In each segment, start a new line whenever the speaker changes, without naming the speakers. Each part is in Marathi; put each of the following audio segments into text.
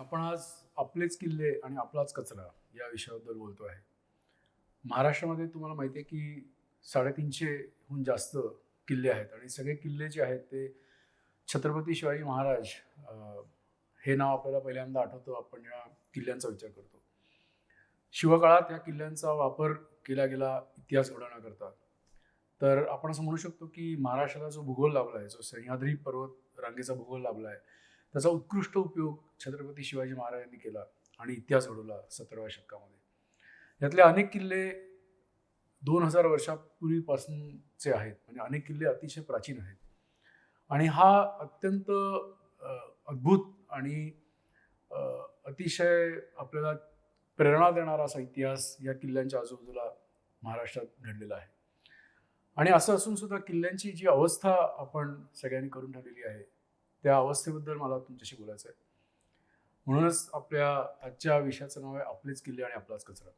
आपण आज आपलेच किल्ले आणि आपलाच कचरा या विषयाबद्दल बोलतो आहे. महाराष्ट्रामध्ये तुम्हाला माहिती आहे की 350हून जास्त किल्ले आहेत आणि सगळे किल्ले जे आहेत ते छत्रपती शिवाजी महाराज अ, हे नाव आपल्याला पहिल्यांदा आठवतं आपण या किल्ल्यांचा विचार करतो. शिवकाळात या किल्ल्यांचा वापर केला गेला इतिहास घडवण्याकरता. तर आपण असं म्हणू शकतो की महाराष्ट्राला जो भूगोल लाभला आहे, जो सह्याद्री पर्वत रांगेचा भूगोल लाभला आहे, त्याचा उत्कृष्ट उपयोग छत्रपती शिवाजी महाराजांनी केला आणि इतिहास घडवला 17व्या शतकामध्ये. यातले अनेक किल्ले 2000 वर्षापूर्वीपासूनचे आहेत. म्हणजे अनेक किल्ले अतिशय प्राचीन आहेत. आणि हा अत्यंत अद्भुत आणि अ, अतिशय आपल्याला प्रेरणा देणारा असा इतिहास या किल्ल्यांच्या आजूबाजूला महाराष्ट्रात घडलेला आहे. आणि असं असून सुद्धा किल्ल्यांची जी अवस्था आपण सगळ्यांनी करून ठेवलेली आहे, त्या अवस्थेबद्दल मला तुमच्याशी बोलायचं आहे. म्हणूनच आपल्या आजच्या विषयाचं नाव आहे आपलेच किल्ले आणि आपलाच कचरा.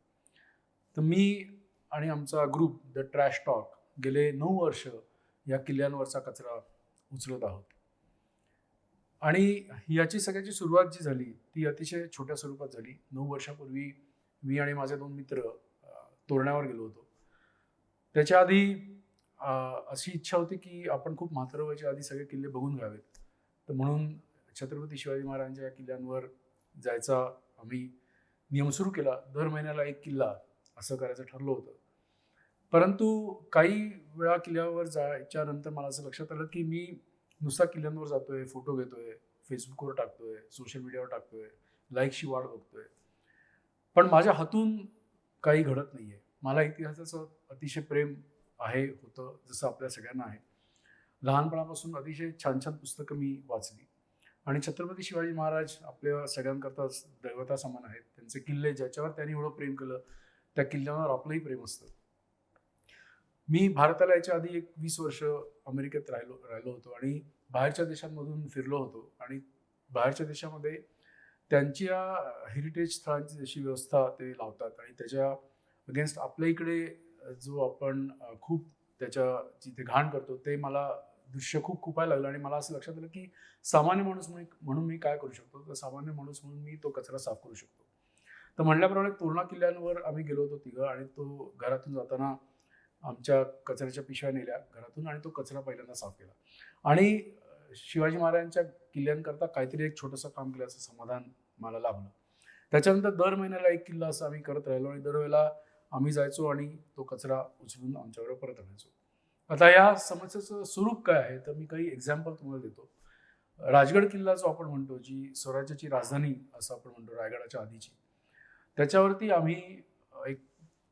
तर मी आणि आमचा ग्रुप द ट्रॅश टॉक गेले 9 वर्ष या किल्ल्यांवरचा कचरा उचलत आहोत. आणि याची सगळ्याची सुरुवात जी झाली ती अतिशय छोट्या स्वरूपात झाली. 9 वर्षापूर्वी मी आणि माझे 2 मित्र तोरण्यावर गेलो होतो. त्याच्या आधी अ, अशी इच्छा होती की आपण खूप म्हातारं व्हायच्या आधी सगळे किल्ले बघून घ्यावेत. तर म्हणून छत्रपती शिवाजी महाराजांच्या या किल्ल्यांवर जायचा आम्ही नियम सुरू केला. दर महिन्याला 1 किल्ला असं करायचं ठरलं होतं. परंतु काही वेळा किल्ल्यावर जायच्या नंतर मला असं लक्षात आलं की मी नुसता किल्ल्यांवर जातोय, फोटो घेतोय, Facebookवर टाकतोय, सोशल मीडियावर टाकतोय, लाईक्सची वाट बघतोय. पण माझ्या हातून काही घडत नाहीये. मला इतिहासाचं अतिशय प्रेम होतं, जसं आपल्या सगळ्यांना आहे. लहानपणापासून अतिशय छान-छान पुस्तकं मी वाचली आणि छत्रपती शिवाजी महाराज आपल्या सगळ्यांकरताच दैवतासमान आहेत. त्यांचे किल्ले ज्याच्यावर त्यांनी एवढं प्रेम केलं, त्या किल्ल्यावर आपलंही प्रेम असतं. मी भारताला याच्या आधी एक 20 वर्ष अमेरिकेत राहिलो होतो आणि बाहेरच्या देशांमधून फिरलो होतो आणि बाहेरच्या देशामध्ये त्यांच्या हेरिटेज स्थळांची जशी व्यवस्था ते लावतात आणि त्याच्या अगेन्स्ट आपल्या इकडे जो आपण खूप त्याच्या जिथे घाण करतो ते मला दृश्य खूप खुपायला लागलं आणि मला असं लक्षात आलं की सामान्य माणूस म्हणून मी काय करू शकतो, तर सामान्य माणूस म्हणून मी तो कचरा साफ करू शकतो. तर म्हटल्याप्रमाणे तोरणा किल्ल्यांवर आम्ही गेलो होतो तिघं आणि तो घरातून जाताना आमच्या कचऱ्याच्या पिशव्या नेल्या घरातून आणि तो कचरा पहिल्यांदा साफ केला. आणि शिवाजी महाराजांच्या किल्ल्यांकरता काहीतरी एक छोटंसं काम केल्याचं समाधान मला लाभलं. त्याच्यानंतर दर महिन्याला 1 किल्ला असं आम्ही करत राहिलो आणि दरवेळेला आम्ही जायचो आणि तो कचरा उचलून आमच्याबरोबर परत आणायचो. आता या समस्येचं स्वरूप काय आहे, तर मी काही एक्झाम्पल तुम्हाला देतो. राजगड किल्ला जो आपण म्हणतो, जी स्वराज्याची राजधानी असं आपण म्हणतो रायगडाच्या आधीची. त्याच्यावरती आम्ही एक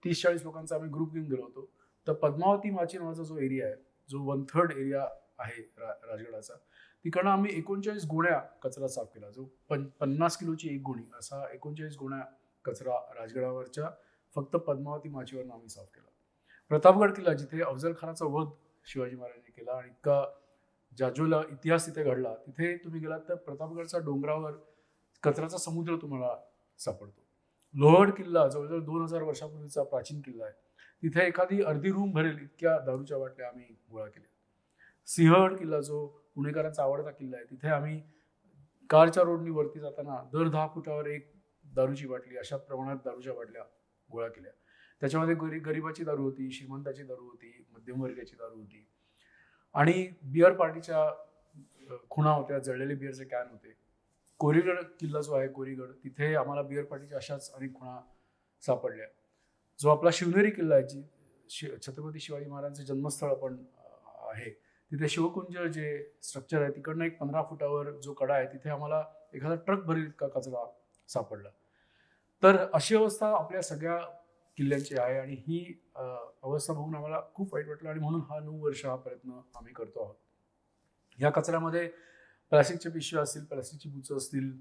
30-40 लोकांचा आम्ही ग्रुप घेऊन गेलो होतो. तर पद्मावती माची नावाचा जो एरिया आहे, जो 1/3 एरिया आहे राजगडाचा, तिकडनं आम्ही 39 गोण्या कचरा साफ केला. जो 50 किलोची 1 गोणी असा 39 गोण्या कचरा राजगडावरच्या फक्त पद्मावती माचीवरनं आम्ही साफ केला. प्रतापगड किल्ला जिथे अफझल खानाचा वध शिवाजी महाराजांनी केला आणि इतका जाज्वल्य इतिहास तिथे घडला, तिथे तुम्ही गेलात तर प्रतापगडच्या डोंगरावर कचऱ्याचा समुद्र तुम्हाला सापडतो. लोहगड किल्ला जवळजवळ 2000 वर्षापूर्वीचा प्राचीन किल्ला आहे. तिथे एखादी अर्धी रूम भरेल इतक्या दारूच्या बाटल्या आम्ही गोळा केल्या. सिंहगड किल्ला जो पुणेकरांचा आवडता किल्ला आहे, तिथे आम्ही कारच्या रोडनी वरती जाताना दर 10 फुटावर एक दारूची बाटली अशा प्रमाणात दारूच्या बाटल्या गोळा केल्या. त्याच्यामध्ये गरिबाची दारू होती, श्रीमंताची दारू होती, मध्यमवर्गीयाची दारू होती आणि बिअर पार्टीच्या खुणा होत्या, जळलेले बिअरचे कॅन होते. कोरीगड किल्ला जो आहे कोरीगड, तिथे आम्हाला बिअर पार्टीच्या अशाच अनेक खुणा सापडल्या. जो आपला शिवनेरी किल्ला आहे, छत्रपती शिवाजी महाराजांचे जन्मस्थळ आपण आहे, तिथे शिवकुंज जे स्ट्रक्चर आहे तिकडनं एक 15 फुटावर जो कडा आहे, तिथे आम्हाला एखादा ट्रक भरेल इतका कचरा सापडला. तर अशी अवस्था आपल्या सगळ्या किल्ल्यांची आहे आणि ही अवस्था बघून आम्हाला खूप वाईट वाटलं आणि म्हणून हा 9 वर्ष हा प्रयत्न आम्ही करतो आहोत. या कचऱ्यामध्ये प्लास्टिकच्या पिशव्या असतील, प्लास्टिकची बुचं असतील,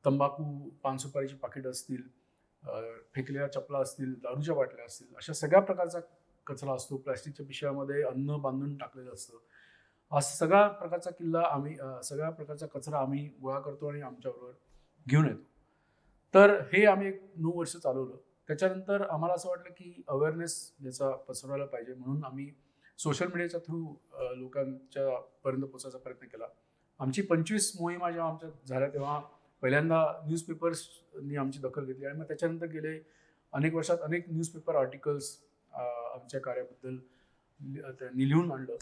तंबाखू, पान सुपारीची पाकिटं असतील, फेकलेल्या चपला असतील, दारूच्या बाटल्या असतील, अशा सगळ्या प्रकारचा कचरा असतो. प्लास्टिकच्या पिशव्यामध्ये अन्न बांधून टाकलेलं असतं. असा सगळ्या प्रकारचा कचरा आम्ही गोळा करतो आणि आमच्याबरोबर घेऊन येतो. तर हे आम्ही एक 9 वर्ष चालवलं. त्याच्यानंतर आम्हाला असं वाटलं की अवेअरनेस याचा पसरवायला पाहिजे म्हणून आम्ही सोशल मीडियाच्या थ्रू लोकांच्या पर्यंत पोहोचायचा प्रयत्न केला. आमची 25 मोहिमा जेव्हा आमच्या झाल्या तेव्हा पहिल्यांदा न्यूजपेपर्सनी आमची दखल घेतली आणि मग त्याच्यानंतर गेले अनेक वर्षात अनेक न्यूजपेपर आर्टिकल्स आमच्या कार्याबद्दल त्यांनी लिहून आणलं.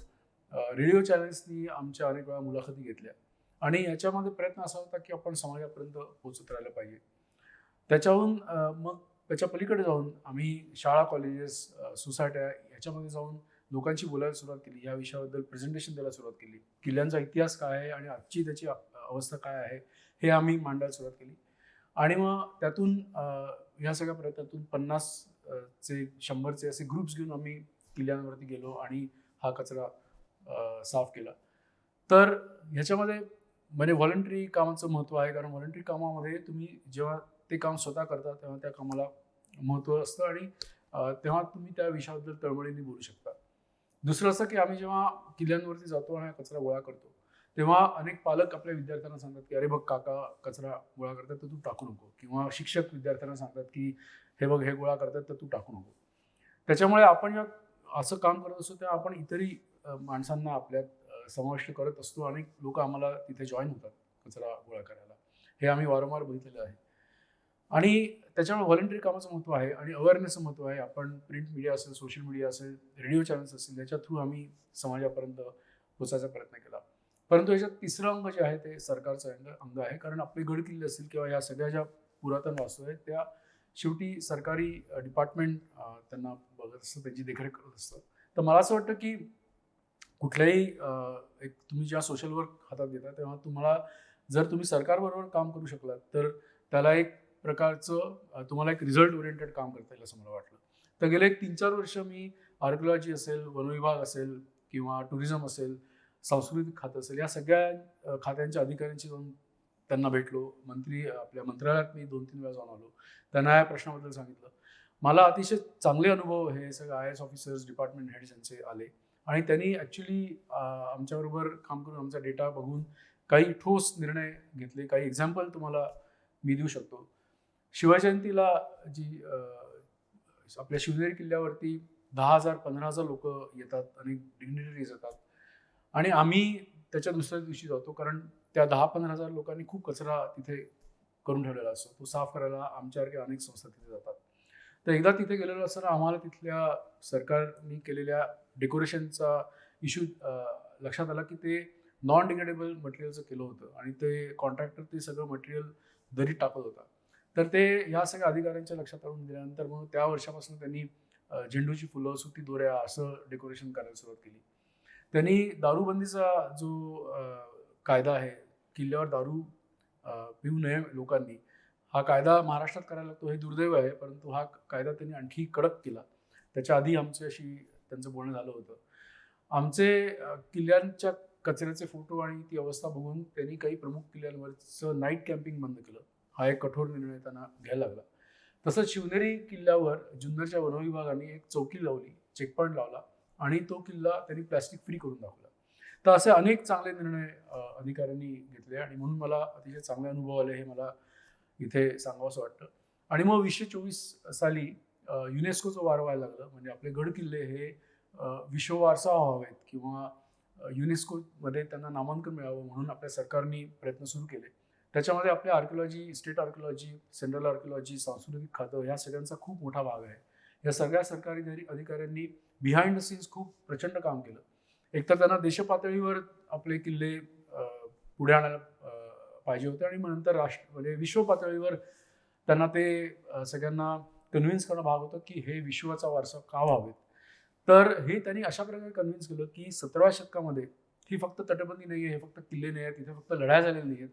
रेडिओ चॅनल्सनी आमच्या अनेक वेळा मुलाखती घेतल्या आणि याच्यामध्ये प्रयत्न असा होता की आपण समाजापर्यंत पोहोचत राहिलं पाहिजे. त्याच्याहून मग त्याच्या पलीकडे जाऊन आम्ही शाळा, कॉलेजेस, सोसायट्या याच्यामध्ये जाऊन लोकांशी बोलायला सुरुवात केली. या विषयाबद्दल प्रेझेंटेशन द्यायला सुरुवात केली. किल्ल्यांचा इतिहास काय आहे आणि आजची त्याची अवस्था काय आहे हे आम्ही मांडायला सुरुवात केली. आणि मग त्यातून ह्या सगळ्या प्रयत्नातून 50 चे 100चे असे ग्रुप्स घेऊन आम्ही किल्ल्यांवरती गेलो आणि हा कचरा साफ केला. तर ह्याच्यामध्ये म्हणजे व्हॉलंटरी कामाचं महत्त्व आहे, कारण व्हॉलंटरी कामामध्ये तुम्ही जेव्हा ते काम स्वतः करता तेव्हा त्या कामाला महत्त्व असतं आणि तेव्हा तुम्ही त्या विषयाबद्दल तळमळीने बोलू शकता. दुसरं असं की आम्ही जेव्हा किल्ल्यांवरती जातो आणि कचरा गोळा करतो तेव्हा अनेक पालक आपल्या विद्यार्थ्यांना सांगतात की अरे बघ काका कचरा गोळा करतात तर तू टाकू नको, किंवा शिक्षक विद्यार्थ्यांना सांगतात की हे बघ हे गोळा करतात तर तू टाकू नको. त्याच्यामुळे आपण जेव्हा असं काम करत असतो तेव्हा आपण इतरही माणसांना आपल्यात समाविष्ट करत असतो आणि लोक आम्हाला तिथे जॉईन होतात कचरा गोळा करायला. हे आम्ही वारंवार बघितलेलं आहे आणि त्याच्यामुळे व्हॉलंटरी कामाचं महत्त्व आहे आणि अवेअरनेसचं महत्त्व आहे. आपण प्रिंट मीडिया असेल, सोशल मीडिया असेल, रेडिओ चॅनल्स असतील, याच्या थ्रू आम्ही समाजापर्यंत पोचायचा प्रयत्न केला. परंतु याच्यात तिसरं अंग जे आहे ते सरकारचं अंग आहे, कारण आपले गड किल्ले असतील किंवा या सगळ्या ज्या पुरातन वास्तू आहेत त्या शेवटी सरकारी डिपार्टमेंट त्यांना बघत असतं, त्यांची देखरेख करत असतं. तर मला असं वाटतं की कुठल्याही एक तुम्ही जेव्हा सोशल वर्क हातात घेता तेव्हा तुम्हाला जर तुम्ही सरकारबरोबर काम करू शकलात तर त्याला एक प्रकारचं तुम्हाला एक रिझल्ट ओरिएंटेड काम करता येईल असं मला वाटलं. तर गेले एक 3-4 वर्ष मी आर्किओलॉजी असेल, वनविभाग असेल किंवा टुरिझम असेल, सांस्कृतिक खातं असेल, या सगळ्या खात्यांच्या अधिकाऱ्यांशी जाऊन त्यांना भेटलो. आपल्या मंत्रालयात मी 2-3 वेळा जाऊन आलो. त्यांना या प्रश्नाबद्दल सांगितलं. मला अतिशय चांगले अनुभव हे सगळे IAS ऑफिसर्स, डिपार्टमेंट हेड्स यांचे आले आणि त्यांनी ॲक्च्युली आमच्याबरोबर काम करून आमचा डेटा बघून काही ठोस निर्णय घेतले. काही एक्झाम्पल तुम्हाला मी देऊ शकतो. शिवजयंतीला जी आपल्या शिवनेरी किल्ल्यावरती 10,000 15,000 लोक येतात आणि डिग्निटरीज येतात आणि आम्ही त्याच्या दुसऱ्या दिवशी जातो, कारण त्या 10-15,000 लोकांनी खूप कचरा तिथे करून ठेवलेला असतो. तो साफ करायला आमच्यासारख्या अनेक संस्था तिथे जातात. तर एकदा तिथे गेलेलो असताना आम्हाला तिथल्या सरकारने केलेल्या डेकोरेशनचा इश्यू लक्षात आला की ते नॉन डिग्रेडेबल मटेरियलचं केलं होतं आणि ते कॉन्ट्रॅक्टर ते सगळं मटेरियल दरीत टाकत होता. तर ते ह्या सगळ्या अधिकाऱ्यांच्या लक्षात आणून दिल्यानंतर मग त्या वर्षापासून त्यांनी झेंडूची फुलं, सुती दोऱ्या असं डेकोरेशन करायला सुरुवात केली. त्यांनी दारूबंदीचा जो कायदा आहे, किल्ल्यावर दारू पिऊ नये लोकांनी, हा कायदा महाराष्ट्रात करायला लागतो हे दुर्दैव आहे, परंतु हा कायदा त्यांनी आणखी कडक केला. त्याच्या आधी आमच्याशी त्यांचं बोलणं झालं होतं. आमचे किल्ल्यांच्या कचऱ्याचे फोटो आणि ती अवस्था बघून त्यांनी काही प्रमुख किल्ल्यांवरचं नाईट कॅम्पिंग बंद केलं. हा एक कठोर निर्णय त्यांना घ्यायला लागला. तसंच शिवनेरी किल्ल्यावर जुन्नरच्या वनविभागाने एक चौकी लावली, चेकपॉईंट लावला आणि तो किल्ला त्यांनी प्लॅस्टिक फ्री करून दाखवला. तर असे अनेक चांगले निर्णय अधिकाऱ्यांनी घेतले आणि म्हणून मला अतिशय चांगले अनुभव आले हे मला इथे सांगावंसं वाटतं. आणि मग 2024 साली युनेस्कोचं वारं व्हायला लागलं. म्हणजे आपले गड किल्ले हे विश्व वारसा व्हावेत किंवा युनेस्कोमध्ये त्यांना नामांकन मिळावं म्हणून आपल्या सरकारने प्रयत्न सुरू केले. त्याच्यामध्ये आपले archaeology, state archaeology, central archaeology, सांस्कृतिक खातं ह्या सगळ्यांचा खूप मोठा भाग आहे. या सगळ्या सरकारी अधिकाऱ्यांनी बिहाइंड द सीन्स खूप प्रचंड काम केलं. एकतर त्यांना देशपातळीवर आपले किल्ले पुढे आणायला पाहिजे होते आणि मग नंतर म्हणजे विश्व पातळीवर त्यांना ते सगळ्यांना कन्व्हिन्स करणं भाग होतं की हे विश्वाचा वारसा का व्हावेत. तर हे त्यांनी अशा प्रकारे कन्व्हिन्स केलं की 17व्या शतकामध्ये ही फक्त तटबंदी नाही आहे, हे फक्त किल्ले नाही आहेत, तिथे फक्त लढाया झालेल्या नाही आहेत.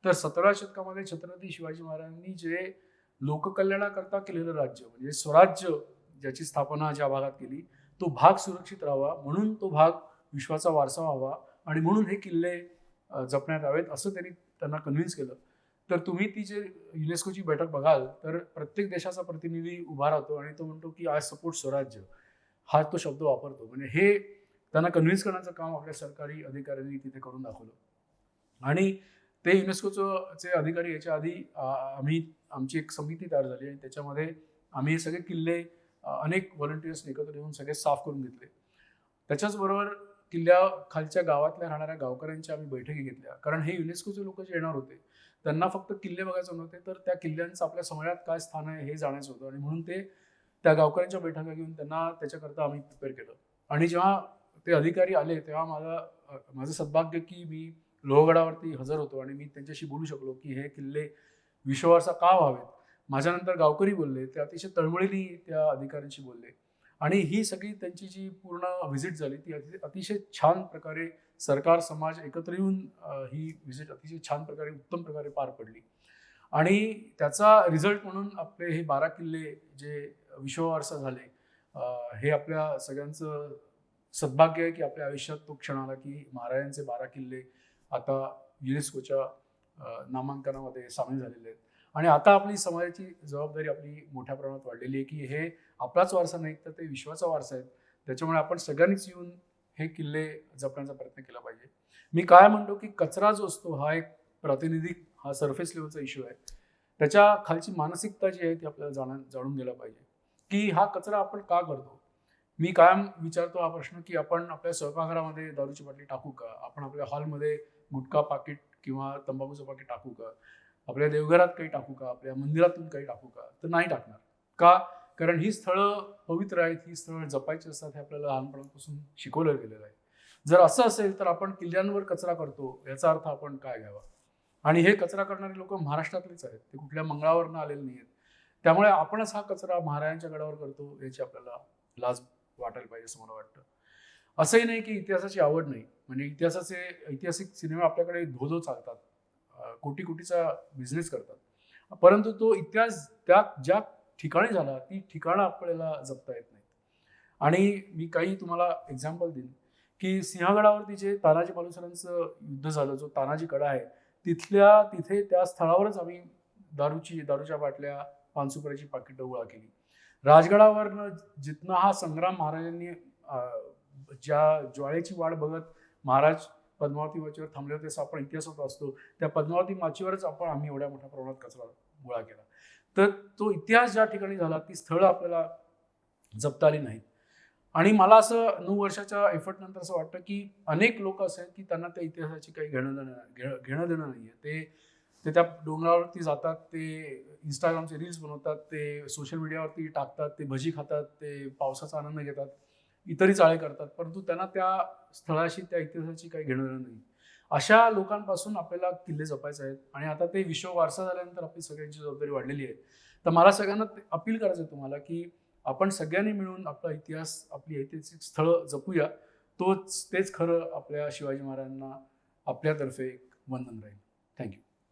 तर 17व्या शतकामध्ये छत्रपती शिवाजी महाराजांनी जे लोककल्याणाकरता केलेलं राज्य म्हणजे स्वराज्य ज्याची स्थापना ज्या भागात केली तो भाग सुरक्षित राहावा म्हणून तो भाग विश्वाचा वारसा व्हावा आणि म्हणून हे किल्ले जपण्यात यावेत असं त्यांना कन्व्हिन्स केलं. तर तुम्ही ती जे युनेस्कोची बैठक बघाल तर प्रत्येक देशाचा प्रतिनिधी उभा राहतो आणि तो म्हणतो की आय सपोर्ट स्वराज्य, हा तो शब्द वापरतो. म्हणजे हे त्यांना कन्व्हिन्स करण्याचं काम आपल्या सरकारी अधिकाऱ्यांनी तिथे करून दाखवलं. आणि ते युनेस्कोचे अधिकारी याच्या आधी आमची एक समिती तयार झाली आणि त्याच्यामध्ये आम्ही सगळे किल्ले अनेक व्हॉलंटियर्स एकत्र येऊन सगळे साफ करून घेतले. त्याच्याचबरोबर किल्ल्या खालच्या गावातल्या राहणाऱ्या गावकऱ्यांच्या आम्ही बैठकी घेतल्या, कारण हे युनेस्कोचे लोक जे येणार होते त्यांना फक्त किल्ले बघायचे नव्हते, तर त्या किल्ल्यांचं आपल्या समाजात काय स्थान आहे हे जाणायचं होतं. आणि म्हणून ते त्या गावकऱ्यांच्या बैठका घेऊन त्यांना त्याच्याकरता आम्ही प्रिपेअर केलं. आणि जेव्हा ते अधिकारी आले तेव्हा माझं सद्भाग्य की मी लोहगडावरती हजर होतो आणि मी त्यांच्याशी बोलू शकलो की हे किल्ले विश्ववारसा का व्हावेत. माझ्यानंतर गावकरी बोलले, ते अतिशय तळमळीने त्या अधिकाऱ्यांशी बोलले. आणि ही सगळी त्यांची जी पूर्ण व्हिजिट झाली ती अतिशय छान प्रकारे सरकार समाज एकत्र येऊन ही व्हिजिट अतिशय छान प्रकारे उत्तम प्रकारे पार पडली. आणि त्याचा रिझल्ट म्हणून आपले हे 12 किल्ले जे विश्ववारसा झाले, हे आपल्या सगळ्यांचं सद्भाग्य आहे की आपल्या आयुष्यात तो क्षण आला की महाराजांचे 12 किल्ले आता युनेस्कोच्या नामांकनामध्ये सामील झालेले आहेत. आणि आता आपली समाजाची जबाबदारी आपली मोठ्या प्रमाणात वाढलेली आहे की हे आपलाच वारसा नाही तर ते विश्वाचा वारसा आहे. त्याच्यामुळे आपण सगळ्यांनीच येऊन हे किल्ले जपण्याचा प्रयत्न केला पाहिजे. मी काय म्हणतो की कचरा जो असतो हा एक प्रातिनिधिक, हा सरफेस लेवलचा इश्यू आहे. त्याच्या खालची मानसिकता जी आहे ती आपल्याला जाणून घ्यायला पाहिजे की हा कचरा आपण का करतो. मी कायम विचारतो हा प्रश्न की आपण आपल्या स्वयंपाकघरामध्ये दारूची बाटली टाकू का, आपण आपल्या हॉलमध्ये गुटखा पाकिट किंवा तंबाखूचं पाकिट टाकू का, आपल्या देवघरात काही टाकू का, आपल्या मंदिरातून काही टाकू का, तर नाही टाकणार. का? कारण ही स्थळं पवित्र आहेत, ही स्थळं जपायची असतात, हे आपल्याला लहानपणापासून शिकवलं गेलेलं आहे. जर असं असेल तर आपण किल्ल्यांवर कचरा करतो याचा अर्थ आपण काय घ्यावा. आणि हे कचरा करणारे लोक महाराष्ट्रातलेच आहेत, ते कुठल्या मंगळावरनं आलेले नाही आहेत. त्यामुळे आपणच हा कचरा महाराजांच्या गडावर करतो याची आपल्याला लाज वाटायला पाहिजे असं मला वाटतं. असंही नाही की इतिहासाची आवड नाही, म्हणजे ऐतिहासिक सिनेमा आपल्याकडे धो चालतात, कोटी कोटीचा बिझनेस करतात, परंतु तो इतिहास त्या ज्या ठिकाणी झाला ती ठिकाणं आपल्याला जपता येत नाहीत. आणि मी काही तुम्हाला एक्झाम्पल देईन की सिंहगडावरती जे तानाजी मालुसरांचं युद्ध झालं, जो तानाजी कडा आहे, तिथे त्या स्थळावरच आम्ही दारूच्या बाटल्या, पानसुपारीची पाकिटं गोळा केली. राजगडावरनं जिथनं हा संग्राम महाराजांनी ज्या ज्वाळेची वाट बघत महाराज पद्मावती माचीवर थांबले होते असं आपण इतिहासात असतो, त्या पद्मावती माचीवरच आम्ही एवढ्या मोठ्या प्रमाणात कचरा गोळा केला. तर तो इतिहास ज्या ठिकाणी झाला ती स्थळं आपल्याला जपता आली नाहीत. आणि मला असं 9 वर्षाच्या एफर्ट नंतर असं वाटतं की अनेक लोक असे आहेत की त्यांना त्या इतिहासाची काही घेणं देणं नाही आहे. ते त्या डोंगरावरती जातात, ते इंस्टाग्रामचे रील्स बनवतात, ते सोशल मीडियावरती टाकतात, ते भजी खातात, ते पावसाचा आनंद घेतात, इतरही चाळे करतात, परंतु त्यांना त्या स्थळाशी, त्या इतिहासाची काही घेणं देणं नाही. अशा लोकांपासून आपल्याला किल्ले जपायचे आहेत. आणि आता ते विश्व वारसा झाल्यानंतर आपली सगळ्यांची जबाबदारी वाढलेली आहे. तर मला सगळ्यांना अपील करायचं आहे तुम्हाला की आपण सगळ्यांनी मिळून आपला इतिहास, आपली ऐतिहासिक स्थळं जपूया. तेच खरं आपल्या शिवाजी महाराजांना आपल्यातर्फे एक वंदन राहील. थँक्यू.